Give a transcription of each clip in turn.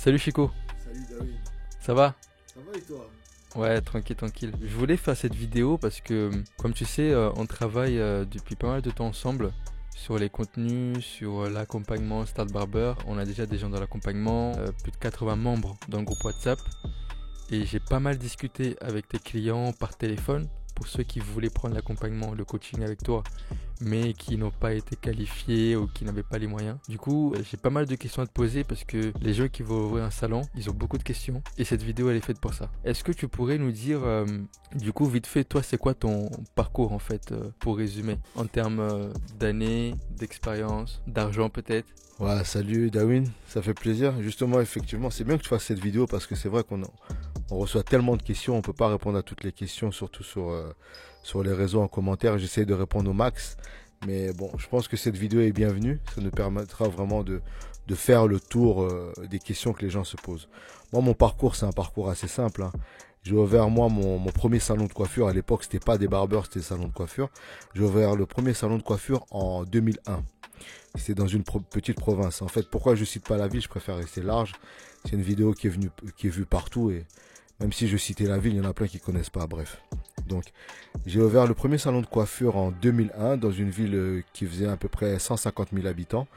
Salut Chico, Salut David, ça va? ça va et toi? Ouais, tranquille, tranquille. Je voulais faire cette vidéo parce que, comme tu sais, on travaille depuis pas mal de temps ensemble sur les contenus, sur l'accompagnement Start Barber. On a déjà des gens dans l'accompagnement, plus de 80 membres dans le groupe WhatsApp. Et j'ai pas mal discuté avec tes clients par téléphone pour ceux qui voulaient prendre l'accompagnement, le coaching avec toi, mais qui n'ont pas été qualifiés ou qui n'avaient pas les moyens. Du coup, j'ai pas mal de questions à te poser parce que les gens qui vont ouvrir un salon, ils ont beaucoup de questions et cette vidéo elle est faite pour ça. Est-ce que tu pourrais nous dire, du coup, vite fait, toi, c'est quoi ton parcours en fait, pour résumer, en termes d'années, d'expérience, d'argent peut-être? Ouais, salut Darwin, ça fait plaisir. Justement, effectivement, c'est bien que tu fasses cette vidéo parce que c'est vrai on reçoit tellement de questions, on peut pas répondre à toutes les questions, surtout sur les réseaux en commentaire. J'essaie de répondre au max, mais bon, je pense que cette vidéo est bienvenue. Ça nous permettra vraiment de faire le tour des questions que les gens se posent. Moi, mon parcours, c'est un parcours assez simple, hein. J'ai ouvert moi mon premier salon de coiffure. À l'époque, c'était pas des barbeurs, c'était des salons de coiffure. J'ai ouvert le premier salon de coiffure en 2001. C'était dans une petite province. En fait, pourquoi je cite pas la ville, je préfère rester large. C'est une vidéo qui est vue partout et même si je citais la ville, il y en a plein qui connaissent pas. Bref. Donc, j'ai ouvert le premier salon de coiffure en 2001 dans une ville qui faisait à peu près 150 000 habitants.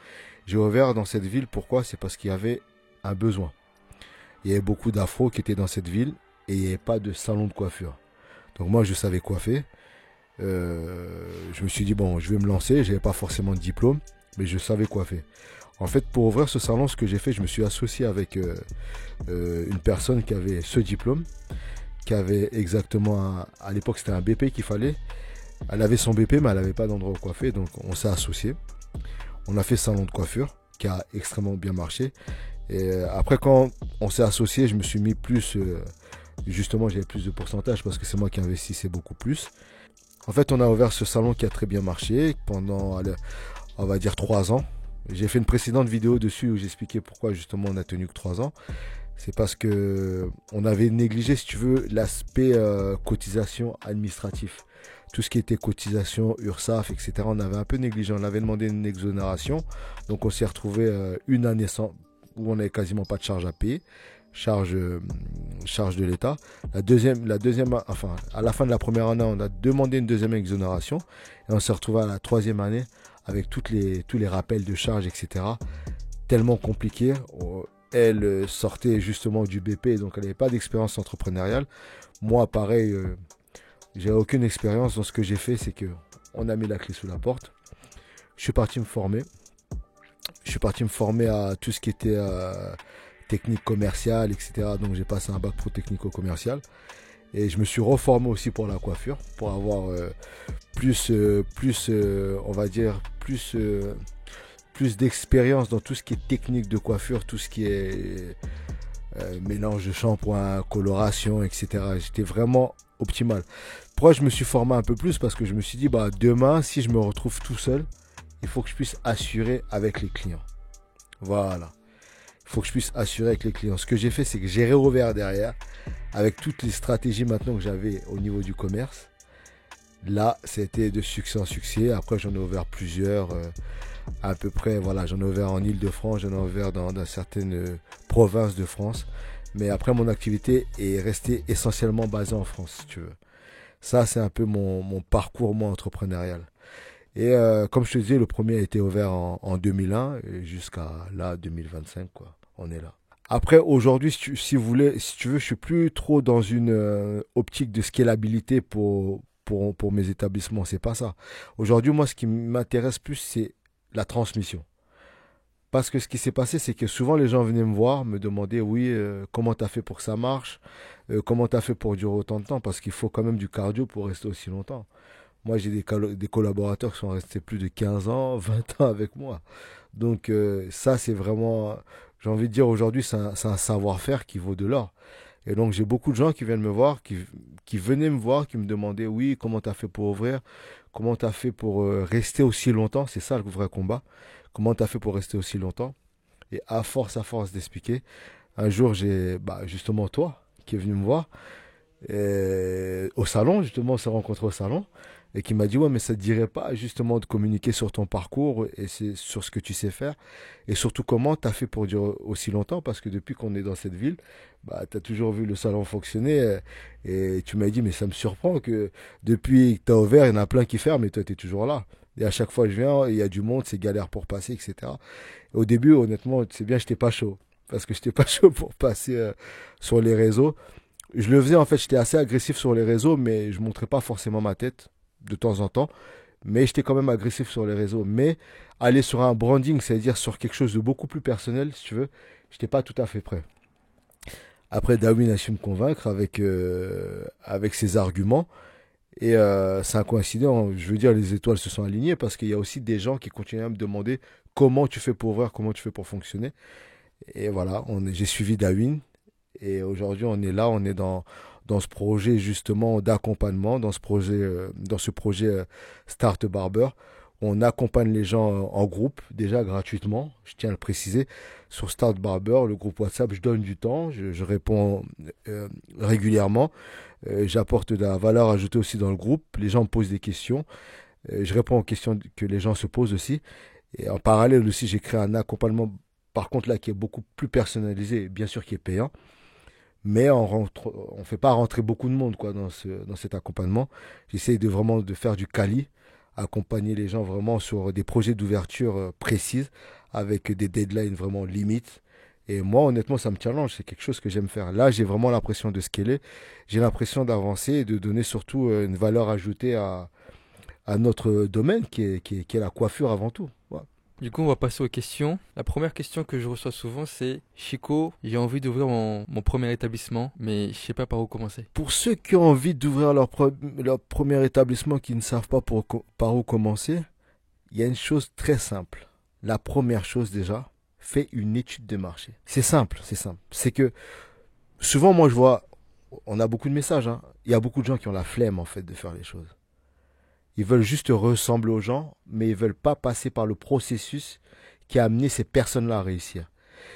J'ai ouvert dans cette ville, pourquoi? C'est parce qu'il y avait un besoin. Il y avait beaucoup d'afros qui étaient dans cette ville et il n'y avait pas de salon de coiffure. Donc moi, je savais coiffer. Je me suis dit, bon, je vais me lancer. J'avais pas forcément de diplôme, mais je savais coiffer. En fait, pour ouvrir ce salon, ce que j'ai fait, je me suis associé avec une personne qui avait ce diplôme, qui avait exactement, à l'époque, c'était un BP qu'il fallait. Elle avait son BP, mais elle n'avait pas d'endroit où coiffer, donc on s'est associé. On a fait salon de coiffure, qui a extrêmement bien marché. Et après, quand on s'est associé, je me suis mis plus, justement, j'avais plus de pourcentage parce que c'est moi qui investissais beaucoup plus. En fait, on a ouvert ce salon qui a très bien marché pendant, on va dire, 3 ans. J'ai fait une précédente vidéo dessus où j'expliquais pourquoi justement on a tenu que 3 ans. C'est parce que on avait négligé, si tu veux, l'aspect cotisation administratif. Tout ce qui était cotisation, URSSAF, etc. On avait un peu négligé. On avait demandé une exonération. Donc on s'est retrouvé une année sans, où on n'avait quasiment pas de charge à payer. Charge de l'État. Enfin, à la fin de la première année, on a demandé une deuxième exonération. Et on s'est retrouvé à la troisième année avec tous les rappels de charges, etc. Tellement compliqué. Elle sortait justement du BP, donc elle n'avait pas d'expérience entrepreneuriale. Moi, pareil, j'ai aucune expérience. Donc ce que j'ai fait, c'est que on a mis la clé sous la porte. Je suis parti me former. Je suis parti me former à tout ce qui était technique commerciale, etc. Donc j'ai passé un bac pro technico-commercial. Et je me suis reformé aussi pour la coiffure, pour avoir on va dire, plus d'expérience dans tout ce qui est technique de coiffure, tout ce qui est mélange de shampoing, coloration, etc. J'étais vraiment optimal. Pourquoi je me suis formé un peu plus? Parce que je me suis dit, bah, demain, si je me retrouve tout seul, il faut que je puisse assurer avec les clients. Voilà. Il faut que je puisse assurer avec les clients. Ce que j'ai fait, c'est que j'ai réouvert derrière avec toutes les stratégies maintenant que j'avais au niveau du commerce. Là, c'était de succès en succès. Après, j'en ai ouvert plusieurs. À peu près, voilà, j'en ai ouvert en Île-de-France, j'en ai ouvert dans certaines provinces de France. Mais après, mon activité est restée essentiellement basée en France, si tu veux. Ça, c'est un peu mon parcours, moi, entrepreneurial. Et comme je te disais, le premier a été ouvert en 2001 et jusqu'à là, 2025, quoi. On est là. Après, aujourd'hui, si tu veux, je suis plus trop dans une optique de scalabilité pour mes établissements. C'est pas ça. Aujourd'hui, moi, ce qui m'intéresse plus, c'est la transmission. Parce que ce qui s'est passé, c'est que souvent les gens venaient me voir, me demander, oui, comment tu as fait pour que ça marche, comment tu as fait pour durer autant de temps, parce qu'il faut quand même du cardio pour rester aussi longtemps. Moi, j'ai des collaborateurs qui sont restés plus de 15 ans, 20 ans avec moi. Donc ça, c'est vraiment, j'ai envie de dire aujourd'hui, c'est un savoir-faire qui vaut de l'or. Et donc j'ai beaucoup de gens qui viennent me voir, qui venaient me voir, qui me demandaient, oui, comment tu as fait pour ouvrir, comment tu as fait pour rester aussi longtemps, c'est ça le vrai combat, comment tu as fait pour rester aussi longtemps. Et à force d'expliquer, un jour j'ai justement toi qui est venu me voir au salon, justement on s'est rencontrés au salon, et qui m'a dit, ouais, mais ça te dirait pas justement de communiquer sur ton parcours et c'est sur ce que tu sais faire et surtout comment tu as fait pour durer aussi longtemps parce que depuis qu'on est dans cette ville, bah, tu as toujours vu le salon fonctionner et tu m'as dit, mais ça me surprend que depuis que tu as ouvert, il y en a plein qui ferment et toi, tu es toujours là. Et à chaque fois que je viens, il y a du monde, c'est galère pour passer, etc. Au début, honnêtement, c'est bien, j'étais pas chaud. Parce que j'étais pas chaud pour passer sur les réseaux. Je le faisais, en fait, j'étais assez agressif sur les réseaux, mais je montrais pas forcément ma tête de temps en temps. Mais j'étais quand même agressif sur les réseaux. Mais aller sur un branding, c'est-à-dire sur quelque chose de beaucoup plus personnel, si tu veux, j'étais pas tout à fait prêt. Après, Darwin a su me convaincre avec ses arguments. Et c'est un coïncident, je veux dire, les étoiles se sont alignées parce qu'il y a aussi des gens qui continuent à me demander comment tu fais pour ouvrir, comment tu fais pour fonctionner. Et voilà, j'ai suivi Darwin. Et aujourd'hui, on est là, on est dans ce projet justement d'accompagnement, dans ce projet Start Barber. On accompagne les gens en groupe, déjà gratuitement, je tiens à le préciser. Sur Start Barber, le groupe WhatsApp, je donne du temps, je réponds régulièrement. J'apporte de la valeur ajoutée aussi dans le groupe. Les gens me posent des questions. Je réponds aux questions que les gens se posent aussi. Et en parallèle aussi, j'ai créé un accompagnement, par contre là, qui est beaucoup plus personnalisé, bien sûr qui est payant. Mais on fait pas rentrer beaucoup de monde quoi, dans cet accompagnement. J'essaie de vraiment de faire du quali, accompagner les gens vraiment sur des projets d'ouverture précises, avec des deadlines vraiment limites. Et moi, honnêtement, ça me challenge. C'est quelque chose que j'aime faire. Là, j'ai vraiment l'impression de scaler. J'ai l'impression d'avancer et de donner surtout une valeur ajoutée à notre domaine qui est la coiffure avant tout. Voilà. Du coup, on va passer aux questions. La première question que je reçois souvent, c'est Chico, j'ai envie d'ouvrir mon premier établissement, mais je sais pas par où commencer. Pour ceux qui ont envie d'ouvrir leur premier établissement, qui ne savent pas par où commencer, il y a une chose très simple. La première chose déjà, fais une étude de marché. C'est simple, c'est simple. C'est que souvent, moi, je vois, on a beaucoup de messages, hein. Il y a beaucoup de gens qui ont la flemme, en fait, de faire les choses. Ils veulent juste ressembler aux gens, mais ils veulent pas passer par le processus qui a amené ces personnes-là à réussir.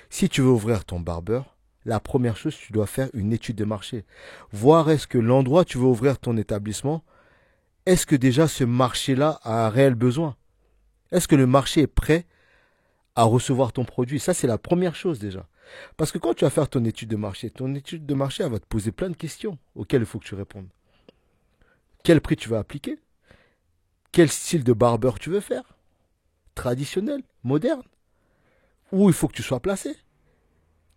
Si tu veux ouvrir ton barbeur, la première chose, tu dois faire une étude de marché. Voir est-ce que l'endroit où tu veux ouvrir ton établissement, est-ce que déjà ce marché-là a un réel besoin? Est-ce que le marché est prêt à recevoir ton produit? Ça, c'est la première chose déjà. Parce que quand tu vas faire ton étude de marché, elle va te poser plein de questions auxquelles il faut que tu répondes. Quel prix tu vas appliquer? Quel style de barbeur tu veux faire? Traditionnel? Moderne? Où il faut que tu sois placé?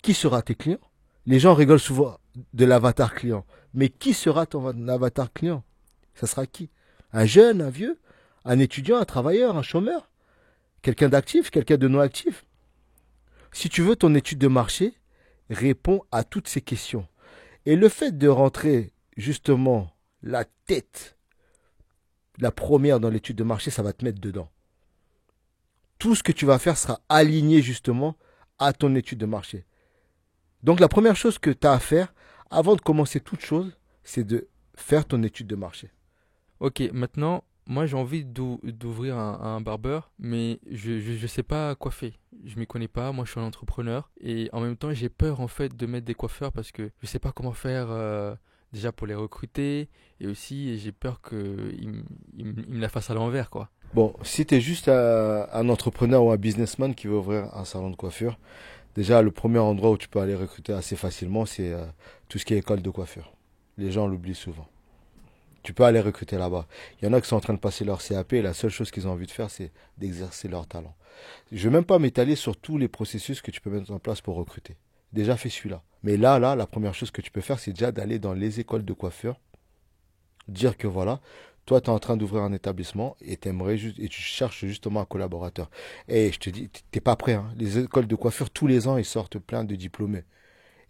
Qui sera tes clients? Les gens rigolent souvent de l'avatar client. Mais qui sera ton avatar client? Ça sera qui? Un jeune, un vieux? Un étudiant, un travailleur, un chômeur? Quelqu'un d'actif, quelqu'un de non actif? Si tu veux ton étude de marché, réponds à toutes ces questions. Et le fait de rentrer justement la tête, la première dans l'étude de marché, ça va te mettre dedans. Tout ce que tu vas faire sera aligné justement à ton étude de marché. Donc la première chose que tu as à faire, avant de commencer toute chose, c'est de faire ton étude de marché. Ok, maintenant, moi j'ai envie d'ouvrir un barbeur, mais je sais pas coiffer. Je m'y connais pas, moi je suis un entrepreneur. Et en même temps, j'ai peur en fait de mettre des coiffeurs parce que je sais pas comment faire déjà pour les recruter. Et aussi, j'ai peur qu'ils me la fassent à l'envers, quoi. Bon, si tu es juste un entrepreneur ou un businessman qui veut ouvrir un salon de coiffure, déjà le premier endroit où tu peux aller recruter assez facilement, c'est tout ce qui est école de coiffure. Les gens l'oublient souvent. Tu peux aller recruter là-bas. Il y en a qui sont en train de passer leur CAP et la seule chose qu'ils ont envie de faire, c'est d'exercer leur talent. Je ne vais même pas m'étaler sur tous les processus que tu peux mettre en place pour recruter. Déjà fais celui-là. Mais là, la première chose que tu peux faire, c'est déjà d'aller dans les écoles de coiffure, dire que voilà, toi, tu es en train d'ouvrir un établissement et et tu cherches justement un collaborateur. Et je te dis, t'es pas prêt, hein. Les écoles de coiffure, tous les ans, ils sortent plein de diplômés.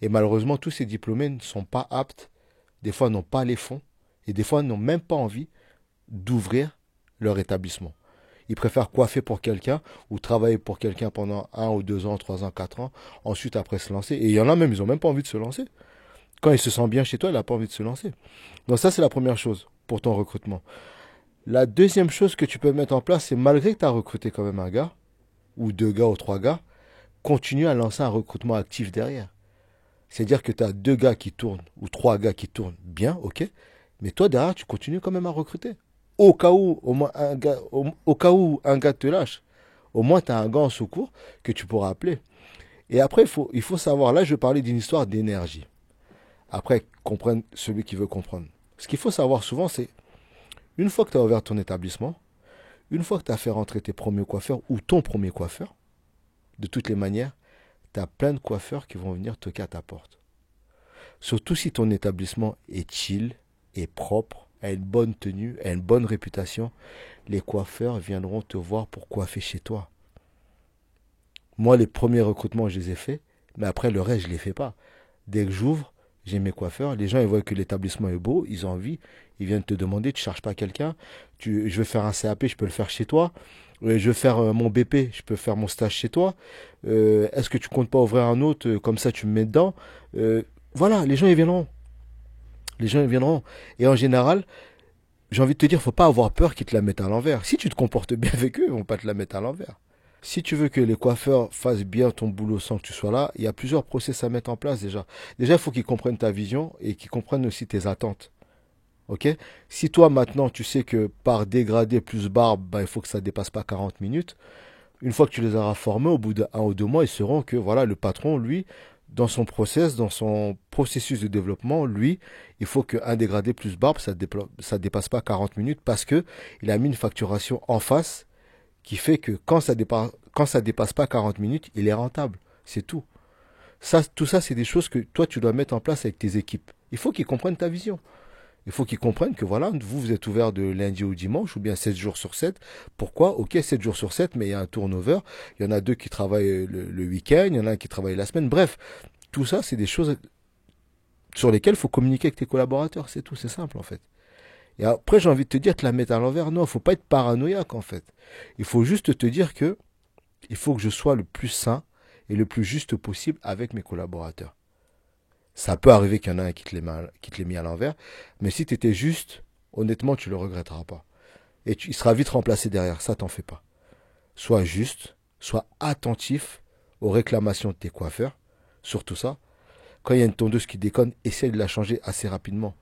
Et malheureusement, tous ces diplômés ne sont pas aptes, des fois n'ont pas les fonds, et des fois n'ont même pas envie d'ouvrir leur établissement. Ils préfèrent coiffer pour quelqu'un ou travailler pour quelqu'un pendant 1 ou 2 ans, 3 ans, 4 ans, ensuite après se lancer. Et il y en a même, ils n'ont même pas envie de se lancer. Quand il se sent bien chez toi, il n'a pas envie de se lancer. Donc ça, c'est la première chose pour ton recrutement. La deuxième chose que tu peux mettre en place, c'est malgré que tu as recruté quand même un gars, ou 2 gars ou 3 gars, continue à lancer un recrutement actif derrière. C'est-à-dire que tu as 2 gars qui tournent, ou 3 gars qui tournent bien, ok, mais toi derrière, tu continues quand même à recruter. au cas où, au moins au cas où un gars te lâche, au moins tu as un gars en secours que tu pourras appeler. Et après, il faut savoir, là je vais parler d'une histoire d'énergie. Après, comprenne celui qui veut comprendre. Ce qu'il faut savoir souvent, c'est, une fois que tu as ouvert ton établissement, une fois que tu as fait rentrer tes premiers coiffeurs ou ton premier coiffeur, de toutes les manières, tu as plein de coiffeurs qui vont venir toquer à ta porte. Surtout si ton établissement est chill, est propre, a une bonne tenue, a une bonne réputation, les coiffeurs viendront te voir pour coiffer chez toi. Moi, les premiers recrutements, je les ai faits, mais après, le reste, je ne les fais pas. Dès que j'ouvre, j'ai mes coiffeurs, les gens, ils voient que l'établissement est beau, ils ont envie, ils viennent te demander, tu ne cherches pas quelqu'un, je veux faire un CAP, je peux le faire chez toi, je veux faire mon BP, je peux faire mon stage chez toi, est-ce que tu comptes pas ouvrir un autre, comme ça tu me mets dedans. Voilà, les gens, ils viendront. Les gens, ils viendront. Et en général, j'ai envie de te dire, faut pas avoir peur qu'ils te la mettent à l'envers. Si tu te comportes bien avec eux, ils vont pas te la mettre à l'envers. Si tu veux que les coiffeurs fassent bien ton boulot sans que tu sois là, il y a plusieurs process à mettre en place déjà. Déjà, il faut qu'ils comprennent ta vision et qu'ils comprennent aussi tes attentes. Ok? Si toi maintenant tu sais que par dégradé plus barbe, bah, il faut que ça dépasse pas 40 minutes, une fois que tu les auras formés, au bout d'un ou deux mois, ils sauront que voilà, le patron, lui, dans son processus de développement, lui, il faut qu'un dégradé plus barbe, ça dépasse pas 40 minutes parce que il a mis une facturation en face qui fait que quand ça dépasse pas 40 minutes, il est rentable. C'est tout. Ça, tout ça, c'est des choses que toi, tu dois mettre en place avec tes équipes. Il faut qu'ils comprennent ta vision. Il faut qu'ils comprennent que voilà, vous êtes ouvert de lundi au dimanche ou bien 7 jours sur 7. Pourquoi? Ok, 7 jours sur 7, mais il y a un turnover. Il y en a deux qui travaillent le week-end, il y en a un qui travaille la semaine. Bref, tout ça, c'est des choses sur lesquelles il faut communiquer avec tes collaborateurs. C'est tout, c'est simple en fait. Et après, j'ai envie de te dire, te la mettre à l'envers. Non, il ne faut pas être paranoïaque en fait. Il faut juste te dire que il faut que je sois le plus sain et le plus juste possible avec mes collaborateurs. Ça peut arriver qu'il y en a un qui te l'ait mis à l'envers, mais si tu étais juste, honnêtement, tu le regretteras pas. Et il sera vite remplacé derrière, ça t'en fais pas. Sois juste, sois attentif aux réclamations de tes coiffeurs, surtout ça. Quand il y a une tondeuse qui déconne, essaye de la changer assez rapidement.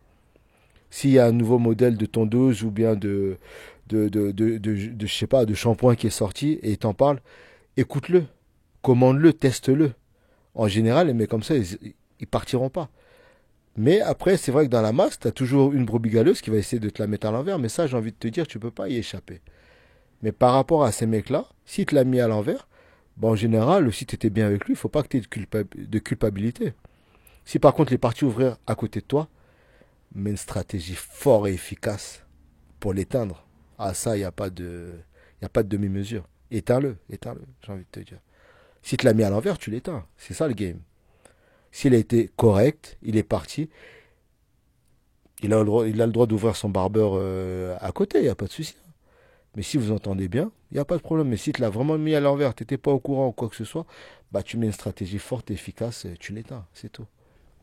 S'il y a un nouveau modèle de tondeuse ou bien je sais pas, de shampoing qui est sorti et il t'en parle, écoute-le, commande-le, teste-le. En général, les mecs comme ça, ils partiront pas. Mais après, c'est vrai que dans la masse, tu as toujours une brebis galeuse qui va essayer de te la mettre à l'envers. Mais ça, j'ai envie de te dire, tu peux pas y échapper. Mais par rapport à ces mecs-là, s'il te l'a mis à l'envers, ben en général, si tu étais bien avec lui, il faut pas que tu aies de culpabilité. Si par contre, il est parti ouvrir à côté de toi, mets une stratégie forte et efficace pour l'éteindre. Ah ça, y a pas de demi-mesure. Éteins-le, j'ai envie de te dire. Si tu l'as mis à l'envers, tu l'éteins. C'est ça le game. S'il a été correct, il est parti. Il a le droit d'ouvrir son barbeur à côté, il n'y a pas de souci. Mais si vous entendez bien, il n'y a pas de problème. Mais si tu l'as vraiment mis à l'envers, tu n'étais pas au courant ou quoi que ce soit, bah tu mets une stratégie forte et efficace, tu l'éteins, c'est tout.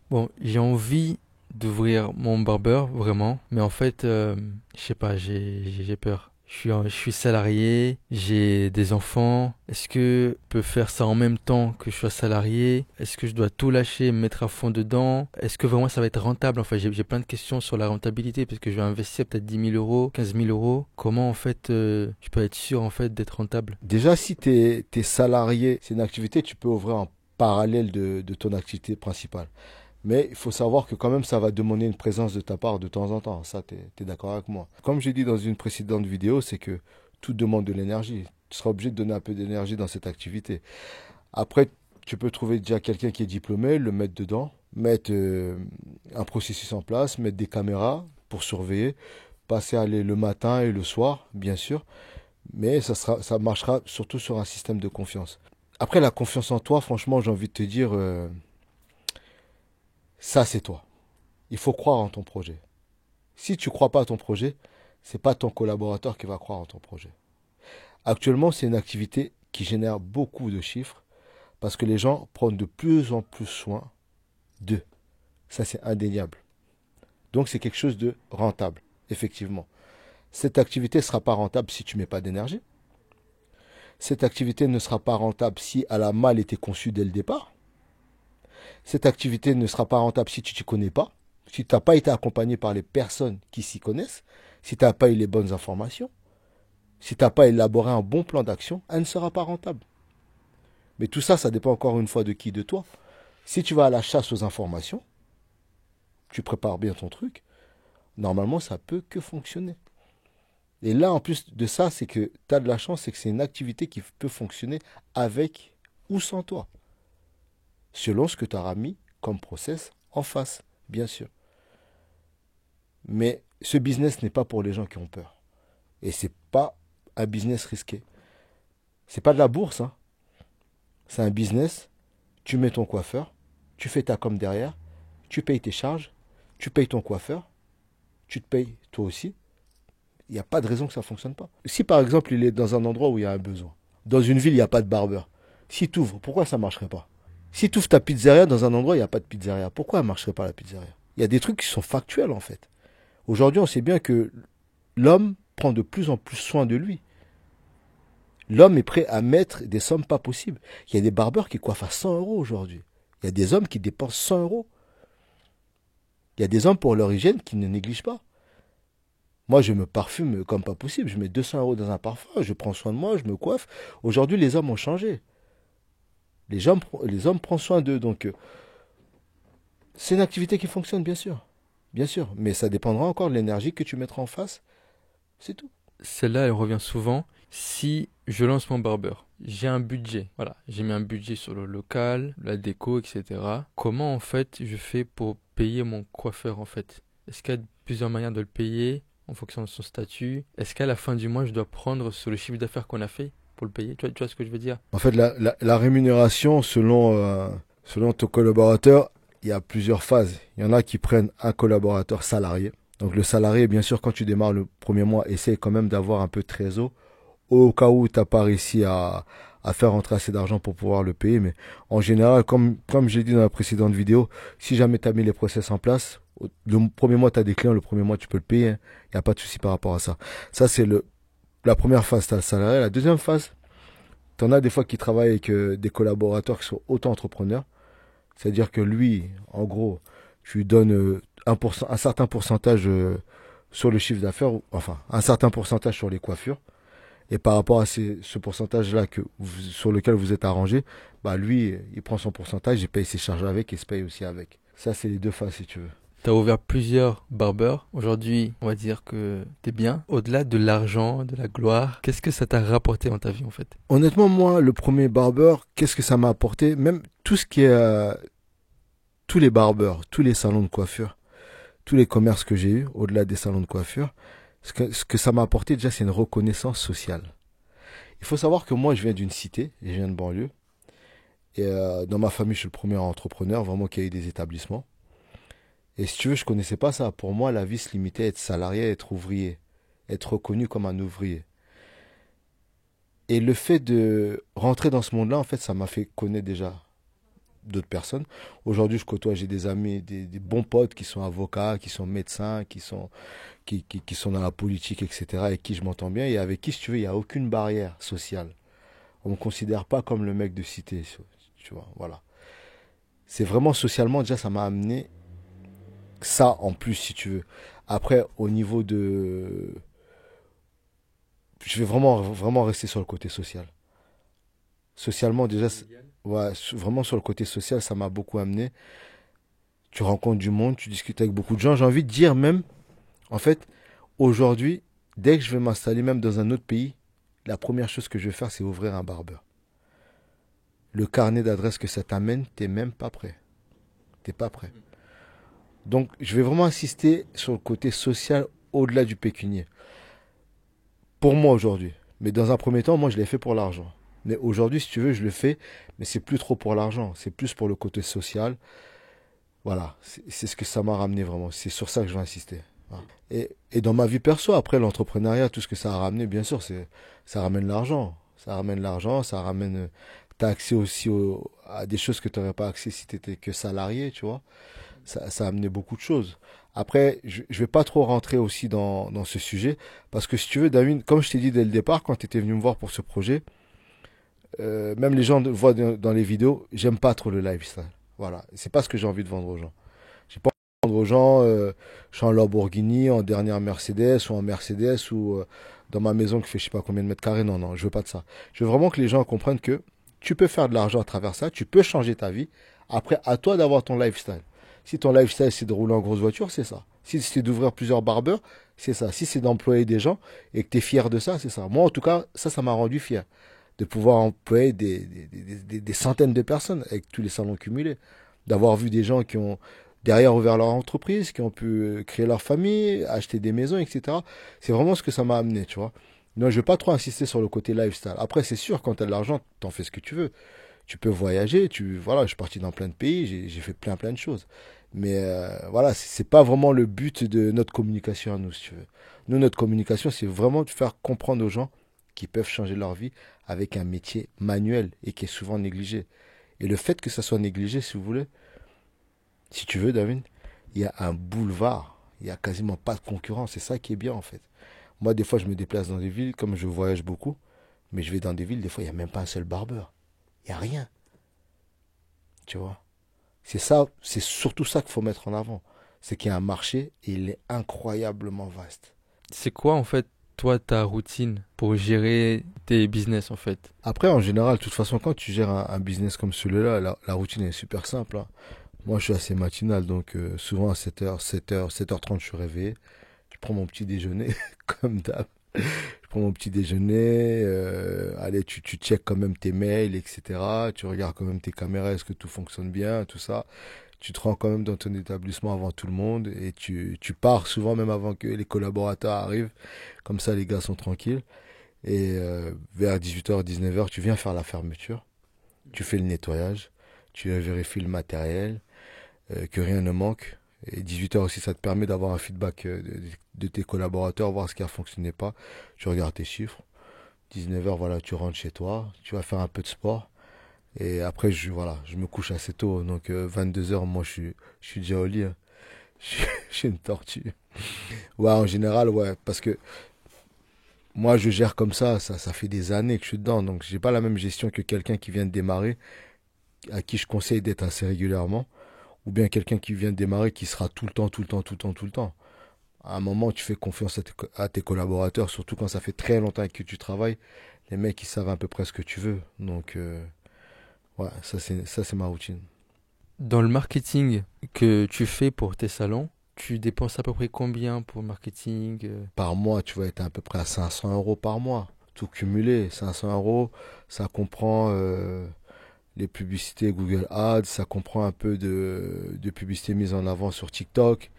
Bon, j'ai envie d'ouvrir mon barbeur, vraiment. Mais en fait, je sais pas, j'ai peur. Je suis salarié, j'ai des enfants. Est-ce que je peux faire ça en même temps que je sois salarié? Est-ce que je dois tout lâcher, me mettre à fond dedans? Est-ce que vraiment ça va être rentable? Enfin, j'ai plein de questions sur la rentabilité parce que je vais investir peut-être 10 000 euros, 15 000 euros. Comment en fait je peux être sûr en fait d'être rentable? Déjà, si tu es salarié, c'est une activité que tu peux ouvrir en parallèle de ton activité principale. Mais il faut savoir que quand même, ça va demander une présence de ta part de temps en temps. Ça, tu es d'accord avec moi. Comme j'ai dit dans une précédente vidéo, c'est que tout demande de l'énergie. Tu seras obligé de donner un peu d'énergie dans cette activité. Après, tu peux trouver déjà quelqu'un qui est diplômé, le mettre dedans, mettre un processus en place, mettre des caméras pour surveiller, passer à aller le matin et le soir, bien sûr. Mais ça marchera surtout sur un système de confiance. Après, la confiance en toi, franchement, j'ai envie de te dire... ça, c'est toi. Il faut croire en ton projet. Si tu ne crois pas à ton projet, ce n'est pas ton collaborateur qui va croire en ton projet. Actuellement, c'est une activité qui génère beaucoup de chiffres parce que les gens prennent de plus en plus soin d'eux. Ça, c'est indéniable. Donc, c'est quelque chose de rentable, effectivement. Cette activité ne sera pas rentable si tu ne mets pas d'énergie. Cette activité ne sera pas rentable si elle a mal été conçue dès le départ. Cette activité ne sera pas rentable si tu ne t'y connais pas, si tu n'as pas été accompagné par les personnes qui s'y connaissent. Si tu n'as pas eu les bonnes informations, si tu n'as pas élaboré un bon plan d'action, elle ne sera pas rentable. Mais tout ça, ça dépend encore une fois de qui? De toi. Si tu vas à la chasse aux informations, tu prépares bien ton truc, normalement, ça peut que fonctionner. Et là, en plus de ça, c'est que tu as de la chance, c'est que c'est une activité qui peut fonctionner avec ou sans toi. Selon ce que tu auras mis comme process en face, bien sûr. Mais ce business n'est pas pour les gens qui ont peur. Et c'est pas un business risqué. C'est pas de la bourse, hein. C'est un business. Tu mets ton coiffeur, tu fais ta com derrière, tu payes tes charges, tu payes ton coiffeur, tu te payes toi aussi. Il n'y a pas de raison que ça ne fonctionne pas. Si par exemple il est dans un endroit où il y a un besoin, dans une ville il n'y a pas de barbeur, si tu ouvres, pourquoi ça ne marcherait pas? Si tu ouvres ta pizzeria dans un endroit où il n'y a pas de pizzeria, pourquoi elle ne marcherait pas la pizzeria? Il y a des trucs qui sont factuels en fait. Aujourd'hui on sait bien que l'homme prend de plus en plus soin de lui. L'homme est prêt à mettre des sommes pas possibles. Il y a des barbeurs qui coiffent à 100 € aujourd'hui. Il y a des hommes qui dépensent 100 €. Il y a des hommes pour leur hygiène qui ne négligent pas. Moi, je me parfume comme pas possible. Je mets 200 € dans un parfum, je prends soin de moi, je me coiffe. Aujourd'hui, les hommes ont changé. Les hommes prennent soin d'eux. Donc, c'est une activité qui fonctionne, bien sûr. Bien sûr. Mais ça dépendra encore de l'énergie que tu mettras en face. C'est tout. Celle-là, elle revient souvent. Si je lance mon barbeur, j'ai un budget. Voilà, j'ai mis un budget sur le local, la déco, etc. Comment en fait je fais pour payer mon coiffeur en fait? Est-ce qu'il y a plusieurs manières de le payer en fonction de son statut? Est-ce qu'à la fin du mois, je dois prendre sur le chiffre d'affaires qu'on a fait pour le payer? Tu vois ce que je veux dire? En fait, la rémunération, selon ton collaborateur, il y a plusieurs phases. Il y en a qui prennent un collaborateur salarié. Donc le salarié, bien sûr, quand tu démarres le premier mois, essaye quand même d'avoir un peu de trésor au cas où tu n'as pas réussi à faire rentrer assez d'argent pour pouvoir le payer. Mais en général, comme j'ai dit dans la précédente vidéo, si jamais tu as mis les process en place, le premier mois tu as des clients, le premier mois tu peux le payer. Il n'y a pas de souci par rapport à ça. Ça, c'est la première phase, tu as le salarié. La deuxième phase, tu en as des fois qui travaillent avec des collaborateurs qui sont auto-entrepreneurs. C'est-à-dire que lui, en gros, tu lui donnes un certain pourcentage sur le chiffre d'affaires, enfin, un certain pourcentage sur les coiffures. Et par rapport à ce pourcentage-là sur lequel vous êtes arrangé, bah lui, il prend son pourcentage, il paye ses charges avec et se paye aussi avec. Ça, c'est les deux phases, si tu veux. Tu as ouvert plusieurs barbeurs. Aujourd'hui, on va dire que t'es bien. Au-delà de l'argent, de la gloire, qu'est-ce que ça t'a rapporté dans ta vie en fait? Honnêtement, moi, le premier barbeur, qu'est-ce que ça m'a apporté? Même tout ce qui est... tous les barbeurs, tous les salons de coiffure, tous les commerces que j'ai eus, au-delà des salons de coiffure, ce que ça m'a apporté déjà, c'est une reconnaissance sociale. Il faut savoir que moi, je viens d'une cité, je viens de banlieue. Et dans ma famille, je suis le premier entrepreneur, vraiment, qui a eu des établissements. Et si tu veux, je connaissais pas ça. Pour moi, la vie se limitait à être salarié, à être ouvrier, être reconnu comme un ouvrier. Et le fait de rentrer dans ce monde-là, en fait, ça m'a fait connaître déjà d'autres personnes. Aujourd'hui, je côtoie, j'ai des amis, des bons potes qui sont avocats, qui sont médecins, qui sont dans la politique, etc., avec qui je m'entends bien et avec qui, si tu veux, il n'y a aucune barrière sociale. On ne me considère pas comme le mec de cité, tu vois, voilà. C'est vraiment socialement, déjà, ça m'a amené ça en plus, si tu veux. Après, au niveau de... Je vais vraiment rester sur le côté social. Socialement, déjà, ouais, vraiment sur le côté social, ça m'a beaucoup amené. Tu rencontres du monde, tu discutes avec beaucoup de gens. J'ai envie de dire même, en fait, aujourd'hui, dès que je vais m'installer même dans un autre pays, la première chose que je vais faire, c'est ouvrir un barbeur. Le carnet d'adresses que ça t'amène, t'es même pas prêt. T'es pas prêt. Donc, je vais vraiment insister sur le côté social au-delà du pécunier. Pour moi aujourd'hui. Mais dans un premier temps, moi, je l'ai fait pour l'argent. Mais aujourd'hui, si tu veux, je le fais, mais c'est plus trop pour l'argent. C'est plus pour le côté social. Voilà, c'est ce que ça m'a ramené vraiment. C'est sur ça que je vais insister. Voilà. Et dans ma vie perso, après l'entrepreneuriat, tout ce que ça a ramené, bien sûr, ça ramène l'argent. Ça ramène l'argent, ça ramène... T'as accès aussi à des choses que tu n'aurais pas accès si tu étais que salarié, tu vois. Ça a amené beaucoup de choses. Après, je vais pas trop rentrer aussi dans ce sujet, parce que si tu veux, David, comme je t'ai dit dès le départ, quand tu étais venu me voir pour ce projet, même les gens voient dans les vidéos, j'aime pas trop le lifestyle. Voilà, c'est pas ce que j'ai envie de vendre aux gens. J'ai pas aux gens, je suis en Lamborghini, en dernière Mercedes ou en Mercedes ou dans ma maison qui fait je sais pas combien de mètres carrés. Non, non, je veux pas de ça. Je veux vraiment que les gens comprennent que tu peux faire de l'argent à travers ça, tu peux changer ta vie. Après, à toi d'avoir ton lifestyle. Si ton lifestyle c'est de rouler en grosse voiture, c'est ça. Si c'est d'ouvrir plusieurs barbeurs, c'est ça. Si c'est d'employer des gens et que tu es fier de ça, c'est ça. Moi, en tout cas, ça m'a rendu fier de pouvoir employer des centaines de personnes avec tous les salons cumulés. D'avoir vu des gens qui ont derrière ouvert leur entreprise, qui ont pu créer leur famille, acheter des maisons, etc. C'est vraiment ce que ça m'a amené, tu vois. Non, je vais pas trop insister sur le côté lifestyle. Après, c'est sûr, quand tu as de l'argent, t'en fais ce que tu veux. Tu peux voyager, voilà, je suis parti dans plein de pays, j'ai fait plein de choses. Mais voilà, c'est pas vraiment le but de notre communication à nous, si tu veux. Nous, notre communication, c'est vraiment de faire comprendre aux gens qui peuvent changer leur vie avec un métier manuel et qui est souvent négligé. Et le fait que ça soit négligé, si vous voulez, si tu veux, David, il y a un boulevard. Il n'y a quasiment pas de concurrence. C'est ça qui est bien, en fait. Moi, des fois, je me déplace dans des villes, comme je voyage beaucoup, mais je vais dans des villes, des fois, il n'y a même pas un seul barbeur. Il n'y a rien. Tu vois. C'est ça, c'est surtout ça qu'il faut mettre en avant. C'est qu'il y a un marché et il est incroyablement vaste. C'est quoi en fait, toi, ta routine pour gérer tes business en fait? Après, en général, de toute façon, quand tu gères un business comme celui-là, la routine est super simple, hein. Moi, je suis assez matinal, donc souvent à 7h30, je suis réveillé. Je prends mon petit déjeuner, comme d'hab. Je prends mon petit déjeuner. Allez, tu checkes quand même tes mails, etc. Tu regardes quand même tes caméras, est-ce que tout fonctionne bien, tout ça. Tu te rends quand même dans ton établissement avant tout le monde et tu pars souvent même avant que les collaborateurs arrivent. Comme ça, les gars sont tranquilles. Et vers 18h, 19h, tu viens faire la fermeture. Tu fais le nettoyage. Tu vérifies le matériel, que rien ne manque. Et 18h aussi, ça te permet d'avoir un feedback de tes collaborateurs, voir ce qui a fonctionné pas. Tu regardes tes chiffres. 19h, voilà, tu rentres chez toi. Tu vas faire un peu de sport. Et après, voilà, je me couche assez tôt. Donc 22h, moi, je suis déjà au lit, hein. Je suis une tortue. Ouais, en général, ouais. Parce que moi, je gère comme ça fait des années que je suis dedans. Donc, j'ai pas la même gestion que quelqu'un qui vient de démarrer, à qui je conseille d'être assez régulièrement. Ou bien quelqu'un qui vient de démarrer, qui sera tout le temps, tout le temps, tout le temps, tout le temps. À un moment, tu fais confiance à tes collaborateurs, surtout quand ça fait très longtemps que tu travailles. Les mecs, ils savent à peu près ce que tu veux. Donc, ouais, ça c'est ma routine. Dans le marketing que tu fais pour tes salons, tu dépenses à peu près combien pour le marketing? Par mois, tu vas être à peu près à 500 euros par mois. Tout cumulé, 500 euros, ça comprend les publicités Google Ads, ça comprend un peu de publicité mise en avant sur TikTok,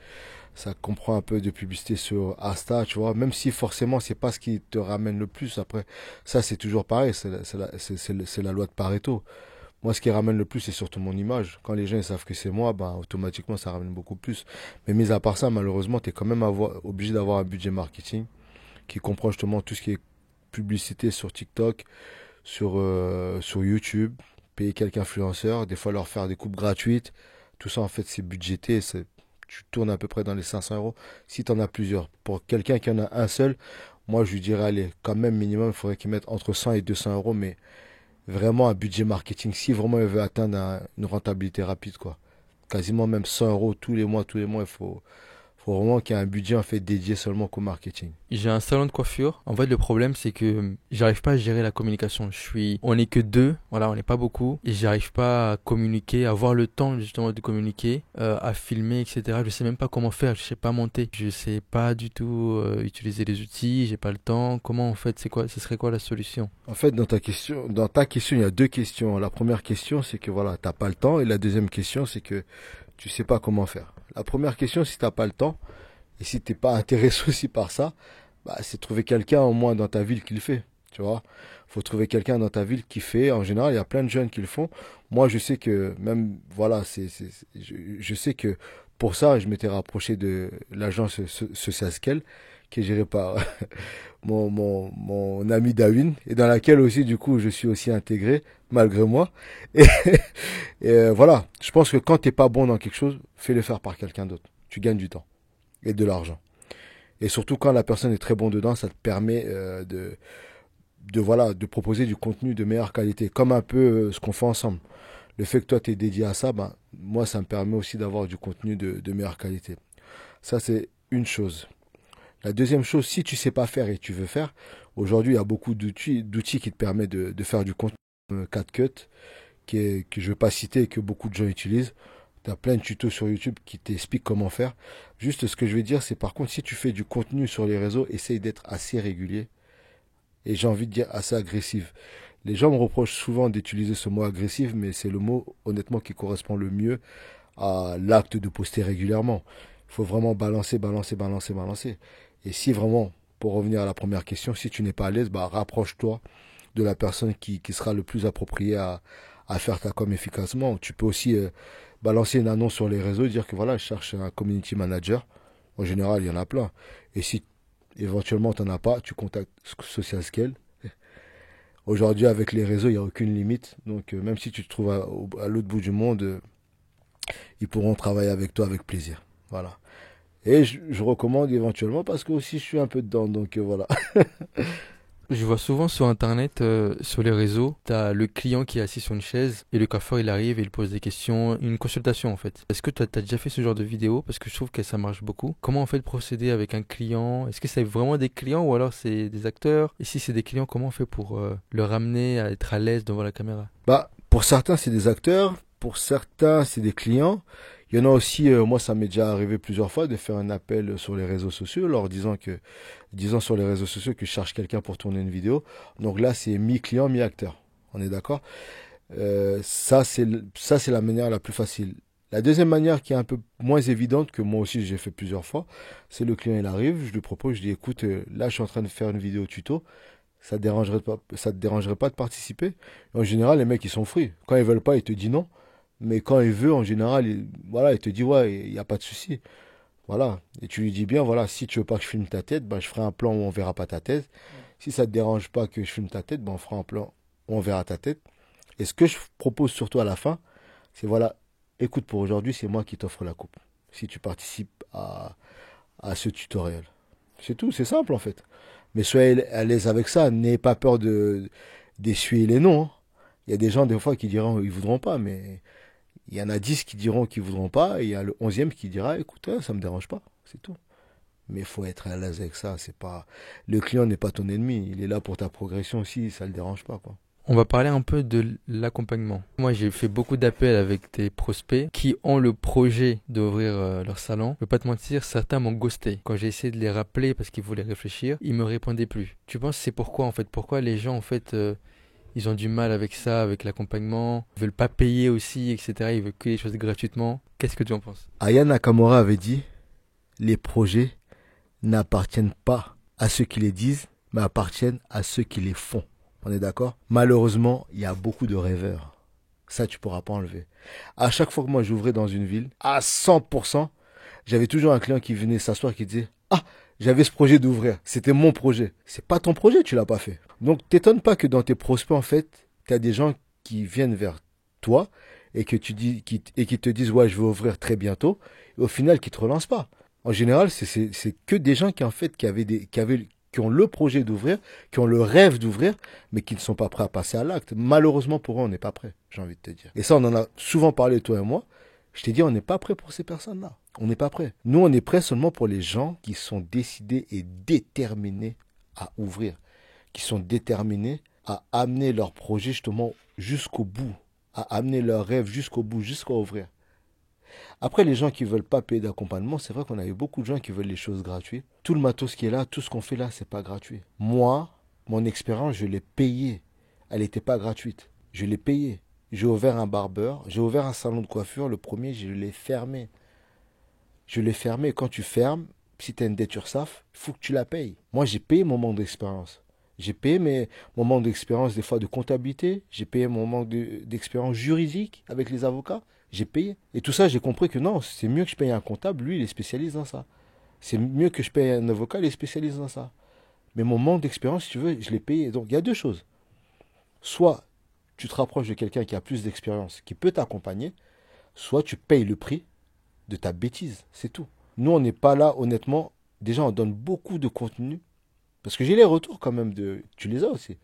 ça comprend un peu de publicité sur Insta, tu vois. Même si forcément, c'est pas ce qui te ramène le plus. Après, ça, c'est toujours pareil, c'est la loi de Pareto. Moi, ce qui ramène le plus, c'est surtout mon image. Quand les gens ils savent que c'est moi, ben, automatiquement, ça ramène beaucoup plus. Mais mis à part ça, malheureusement, tu es quand même obligé d'avoir un budget marketing qui comprend justement tout ce qui est publicité sur TikTok, sur YouTube, payer quelques influenceurs, des fois leur faire des coupes gratuites. Tout ça, en fait, c'est budgété. Tu tournes à peu près dans les 500 euros si tu en as plusieurs. Pour quelqu'un qui en a un seul, moi, je lui dirais, allez, quand même, minimum, il faudrait qu'il mette entre 100 et 200 euros, mais vraiment un budget marketing, si vraiment il veut atteindre une rentabilité rapide, quoi. Quasiment même 100 euros tous les mois, il faut vraiment qu'il y ait un budget en fait dédié seulement qu'au marketing. J'ai un salon de coiffure. En fait, le problème, c'est que j'arrive pas à gérer la communication. On est que deux, voilà, on n'est pas beaucoup, et j'arrive pas à communiquer, à avoir le temps justement de communiquer, à filmer, etc. Je sais même pas comment faire, je sais pas monter, je sais pas du tout utiliser les outils, j'ai pas le temps. Comment en fait, ce serait quoi la solution? En fait, dans ta question, il y a deux questions. La première question, c'est que voilà, t'as pas le temps, et la deuxième question, c'est que tu sais pas comment faire. La première question, si t'as pas le temps, et si t'es pas intéressé aussi par ça, bah, c'est trouver quelqu'un au moins dans ta ville qui le fait. Tu vois, faut trouver quelqu'un dans ta ville qui fait. En général, il y a plein de jeunes qui le font. Moi, je sais que même, voilà, je sais que pour ça, je m'étais rapproché de l'agence Social Scale, qui est gérée par mon ami Dawin, et dans laquelle aussi, du coup, je suis aussi intégré, malgré moi. Et, voilà, je pense que quand t'es pas bon dans quelque chose, fais-le faire par quelqu'un d'autre. Tu gagnes du temps et de l'argent. Et surtout quand la personne est très bon dedans, ça te permet voilà, de proposer du contenu de meilleure qualité, comme un peu ce qu'on fait ensemble. Le fait que toi, tu es dédié à ça, ben, moi, ça me permet aussi d'avoir du contenu de meilleure qualité. Ça, c'est une chose. La deuxième chose, si tu sais pas faire et tu veux faire, aujourd'hui, il y a beaucoup d'outils qui te permettent de faire du contenu. 4Cut, que je ne vais pas citer et que beaucoup de gens utilisent. Tu as plein de tutos sur YouTube qui t'expliquent comment faire. Juste ce que je vais dire, c'est par contre, si tu fais du contenu sur les réseaux, essaye d'être assez régulier. Et j'ai envie de dire assez agressif. Les gens me reprochent souvent d'utiliser ce mot agressif, mais c'est le mot, honnêtement, qui correspond le mieux à l'acte de poster régulièrement. Il faut vraiment balancer, balancer, balancer, balancer. Et si vraiment, pour revenir à la première question, si tu n'es pas à l'aise, bah, rapproche-toi de la personne qui sera le plus appropriée à faire ta com efficacement. Tu peux aussi balancer une annonce sur les réseaux, dire que voilà, je cherche un community manager. En général, il y en a plein. Et si éventuellement tu n'en as pas, tu contactes Social Scale. Aujourd'hui, avec les réseaux, il n'y a aucune limite. Donc, même si tu te trouves à l'autre bout du monde, ils pourront travailler avec toi avec plaisir. Voilà. Et je recommande éventuellement parce que aussi je suis un peu dedans. Donc, voilà. Je vois souvent sur internet, sur les réseaux, t'as le client qui est assis sur une chaise et le coiffeur il arrive et il pose des questions, une consultation en fait. Est-ce que t'as déjà fait ce genre de vidéo? Parce que je trouve que ça marche beaucoup. Comment en fait procéder avec un client? Est-ce que c'est vraiment des clients ou alors c'est des acteurs? Et si c'est des clients, comment on fait pour le ramener à être à l'aise devant la caméra? Bah, pour certains, c'est des acteurs. Pour certains, c'est des clients. Il y en a aussi, moi, ça m'est déjà arrivé plusieurs fois de faire un appel sur les réseaux sociaux, leur disant sur les réseaux sociaux que je cherche quelqu'un pour tourner une vidéo. Donc là, c'est mi-client, mi-acteur. On est d'accord? Ça, c'est la manière la plus facile. La deuxième manière qui est un peu moins évidente, que moi aussi j'ai fait plusieurs fois, c'est le client, il arrive, je lui propose, je dis, écoute, là, je suis en train de faire une vidéo tuto. Ça te dérangerait pas de participer? En général, les mecs, ils sont free. Quand ils veulent pas, ils te disent non. Mais quand il veut, en général, voilà, il te dit ouais, il n'y a pas de souci. Voilà. Et tu lui dis bien, voilà, si tu veux pas que je filme ta tête, ben, je ferai un plan où on verra pas ta tête. Si ça te dérange pas que je filme ta tête, ben, on fera un plan où on verra ta tête. Et ce que je propose surtout à la fin, c'est voilà, écoute, pour aujourd'hui, c'est moi qui t'offre la coupe. Si tu participes à ce tutoriel. C'est tout, c'est simple en fait. Mais soyez à l'aise avec ça, n'ayez pas peur d'essuyer les noms, hein. Il y a des gens, des fois, qui diront ils voudront pas, mais il y en a 10 qui diront qu'ils voudront pas, et il y a le 11e qui dira, écoute, ça me dérange pas, c'est tout. Mais il faut être à l'aise avec ça, c'est pas, le client n'est pas ton ennemi, il est là pour ta progression aussi, ça le dérange pas, quoi. On va parler un peu de l'accompagnement. Moi, j'ai fait beaucoup d'appels avec des prospects qui ont le projet d'ouvrir leur salon. Je vais pas te mentir, certains m'ont ghosté. Quand j'ai essayé de les rappeler parce qu'ils voulaient réfléchir, ils me répondaient plus. Tu penses c'est pourquoi en fait? Pourquoi les gens en fait ils ont du mal avec ça, avec l'accompagnement, ils veulent pas payer aussi, etc. Ils veulent que les choses gratuitement. Qu'est-ce que tu en penses? Aya Nakamura avait dit, les projets n'appartiennent pas à ceux qui les disent, mais appartiennent à ceux qui les font. On est d'accord? Malheureusement, il y a beaucoup de rêveurs. Ça, tu pourras pas enlever. À chaque fois que moi j'ouvrais dans une ville, à 100%, j'avais toujours un client qui venait s'asseoir qui disait, ah, j'avais ce projet d'ouvrir. C'était mon projet. C'est pas ton projet, tu l'as pas fait. Donc, t'étonnes pas que dans tes prospects, en fait, tu as des gens qui viennent vers toi et que tu dis, et qui te disent, ouais, je vais ouvrir très bientôt. Et au final, qui te relancent pas. En général, c'est que des gens qui, en fait, qui ont le projet d'ouvrir, qui ont le rêve d'ouvrir, mais qui ne sont pas prêts à passer à l'acte. Malheureusement, pour eux, on n'est pas prêt, j'ai envie de te dire. Et ça, on en a souvent parlé, toi et moi. Je t'ai dit, on n'est pas prêt pour ces personnes-là. On n'est pas prêt. Nous, on est prêt seulement pour les gens qui sont décidés et déterminés à ouvrir, qui sont déterminés à amener leur projet justement jusqu'au bout, à amener leur rêve jusqu'au bout, jusqu'à ouvrir. Après, les gens qui veulent pas payer d'accompagnement, c'est vrai qu'on a eu beaucoup de gens qui veulent les choses gratuites. Tout le matos qui est là, tout ce qu'on fait là, c'est pas gratuit. Moi, mon expérience, je l'ai payée. Elle n'était pas gratuite. Je l'ai payée. J'ai ouvert un barbeur, j'ai ouvert un salon de coiffure. Le premier, je l'ai fermé. Je l'ai fermé. Quand tu fermes, si tu as une dette URSSAF, il faut que tu la payes. Moi, j'ai payé mon manque d'expérience. J'ai payé mon manque d'expérience des fois de comptabilité. J'ai payé mon manque d'expérience juridique avec les avocats. J'ai payé. Et tout ça, j'ai compris que non, c'est mieux que je paye un comptable. Lui, il est spécialiste dans ça. C'est mieux que je paye un avocat, il est spécialiste dans ça. Mais mon manque d'expérience, si tu veux, je l'ai payé. Donc, il y a deux choses. Soit tu te rapproches de quelqu'un qui a plus d'expérience, qui peut t'accompagner, soit tu payes le prix de ta bêtise. C'est tout. Nous, on n'est pas là, honnêtement. Déjà, on donne beaucoup de contenu Parce que j'ai les retours quand même de... Tu les as aussi.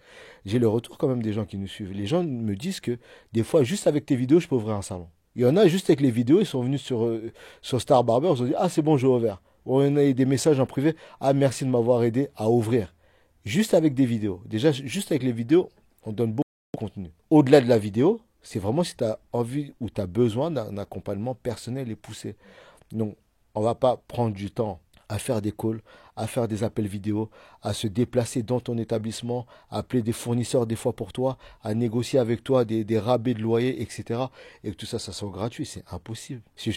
J'ai le retour quand même des gens qui nous suivent. Les gens me disent que des fois, juste avec tes vidéos, je peux ouvrir un salon. Il y en a juste avec les vidéos, ils sont venus sur Star Barber, ils ont dit, ah c'est bon, j'ai ouvert. Ou on a eu des messages en privé, ah merci de m'avoir aidé à ouvrir. Juste avec des vidéos. Déjà, juste avec les vidéos, on donne beaucoup de contenu. Au-delà de la vidéo, c'est vraiment si tu as envie ou tu as besoin d'un accompagnement personnel et poussé. Donc, on va pas prendre du temps à faire des calls, à faire des appels vidéo, à se déplacer dans ton établissement, à appeler des fournisseurs des fois pour toi, à négocier avec toi des rabais de loyer, etc. Et que tout ça, ça soit gratuit, c'est impossible. C'est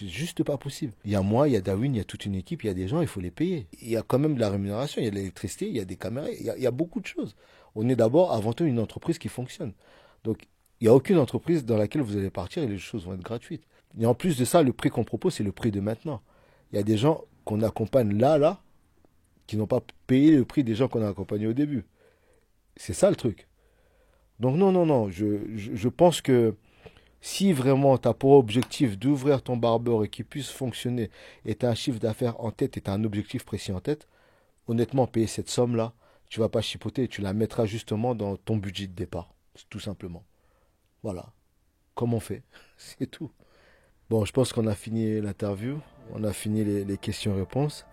juste pas possible. Il y a moi, il y a Darwin, il y a toute une équipe, il y a des gens, il faut les payer. Il y a quand même de la rémunération, il y a de l'électricité, il y a des caméras, il y a beaucoup de choses. On est d'abord, avant tout, une entreprise qui fonctionne. Donc, il n'y a aucune entreprise dans laquelle vous allez partir et les choses vont être gratuites. Et en plus de ça, le prix qu'on propose, c'est le prix de maintenant. Il y a des gens qu'on accompagne là, qui n'ont pas payé le prix des gens qu'on a accompagnés au début. C'est ça le truc. Donc non, je pense que si vraiment tu as pour objectif d'ouvrir ton barbeur et qu'il puisse fonctionner, et tu as un chiffre d'affaires en tête et tu as un objectif précis en tête, honnêtement, payer cette somme-là, tu vas pas chipoter, tu la mettras justement dans ton budget de départ, tout simplement. Voilà, comme on fait, c'est tout. Bon, je pense qu'on a fini l'interview, on a fini les questions-réponses.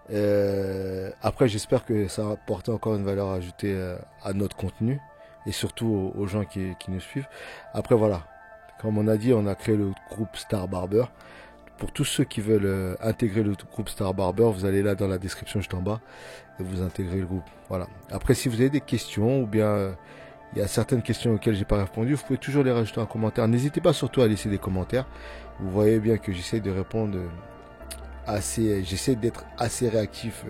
Après, j'espère que ça va apporter encore une valeur ajoutée à notre contenu et surtout aux gens qui nous suivent. Après, voilà, comme on a dit, on a créé le groupe Star Barber. Pour tous ceux qui veulent intégrer le groupe Star Barber, vous allez là dans la description juste en bas et vous intégrez le groupe. Voilà. Après, si vous avez des questions ou bien il y a certaines questions auxquelles j'ai pas répondu, vous pouvez toujours les rajouter en commentaire. N'hésitez pas surtout à laisser des commentaires. Vous voyez bien que j'essaie de répondre j'essaie d'être assez réactif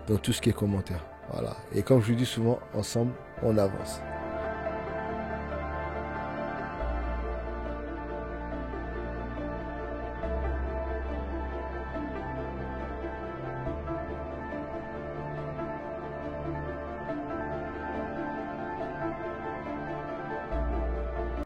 dans tout ce qui est commentaire. Voilà. Et comme je vous dis souvent, ensemble, on avance.